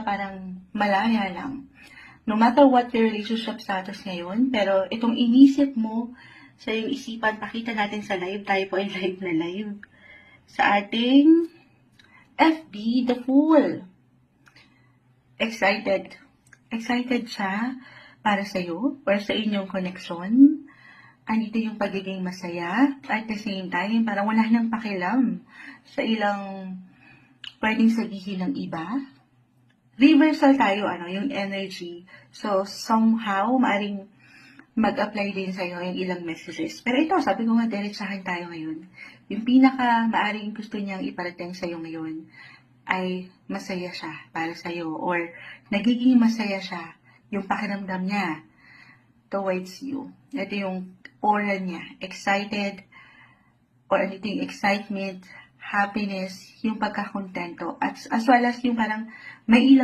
parang malaya lang. No matter what your relationship status ngayon, pero itong inisip mo sa iyong isipan, pakita natin sa live, tayo po ay live na live. Sa ating FB, The Fool. Excited. Excited siya para sa'yo, or sa inyong connection. Andito yung pagiging masaya. At the same time, parang wala nang pakialam sa ilang pwedeng sabihin ng iba. Reversal tayo, yung energy. So, somehow, maaring mag-apply din sa'yo yung ilang messages. Pero ito, sabi ko nga, diretsahan tayo ngayon. Yung pinaka maaring gusto niyang iparating sa'yo ngayon ay masaya siya para sa'yo, or nagiging masaya siya yung pakiramdam niya towards you. Ito yung aura niya, excited, or ito yung excitement, happiness, yung pagkakontento, at as well as yung parang may ilang